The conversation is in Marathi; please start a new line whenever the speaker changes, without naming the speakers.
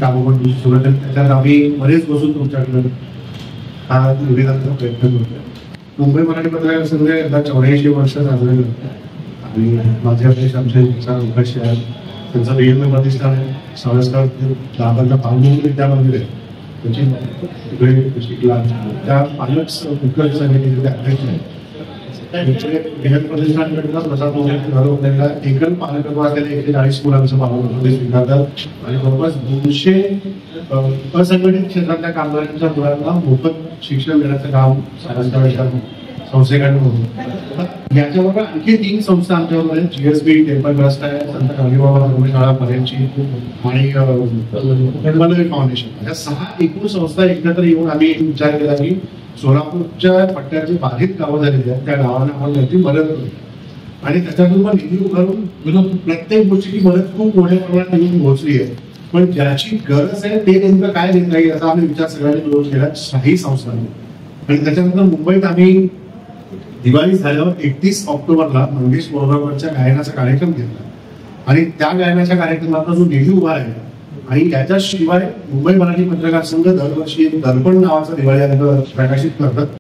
कामं सुरू आहेत. त्याच्यात आम्ही बरेच बसून तुमच्याकडे हा निवेदनाचा प्रयत्न करतो. मुंबई मराठी पत्रकार संघ आता 84 वर्ष साजरे करतो आणि मध्यप्रदेश आमचे उपाशी आहेत. त्यांचा रेल्वे प्रतिष्ठान आहे. सावरकर दादांना पालमुंबई विद्यामंदिर आहे. त्याची तिकडे शिकला त्या पालक उत्कर्ष समितीचे अध्यक्ष आहेत. प्रतिष्ठानकडनं प्रसाद मोदीला एकल पालकत्व असलेल्या 140 मुलांचं पालक स्वीकारतात आणि जवळपास 200 असंघटित क्षेत्रातल्या कामगारांच्या मुलांना मोफत शिक्षण देण्याचं काम संस्थेकडून होतं. याच्याबरोबर आणखी 3 संस्था आमच्याबरोबर आहेत. GSB टेम्पल ट्रस्ट आहे, संत गाडगेबाबा धर्मशाळा पर्यंतची आणि निर्मल फाउंडेशन. या 6 एकूण संस्था एकत्र येऊन आम्ही विचार केला की सोलापूरच्या पट्ट्याची बाधित गावं झालेली आहेत त्या गावांना आपण त्याची मदत करू आणि त्याच्यातून पण निधी उभारून प्रत्येक गोष्टीची मदत खूप मोठ्या प्रमाणात निधी पोहोचली आहे. पण ज्याची गरज आहे ते नेमकं काय देता येईल असा आम्ही विचार सगळ्यांनी मिळून केला 6 संस्थांनी. आणि त्याच्यानंतर मुंबईत आम्ही दिवाळी झाल्यावर 31 ऑक्टोबरला मंगेश बोरगावकरच्या गायनाचा कार्यक्रम घेतला आणि त्या गायनाच्या कार्यक्रमाचा जो निधी उभा आहे आणि याच्याशिवाय मुंबई मराठी पत्रकार संघ दरवर्षी दर्पण नावाचा दिवाळी अंक प्रकाशित करतात.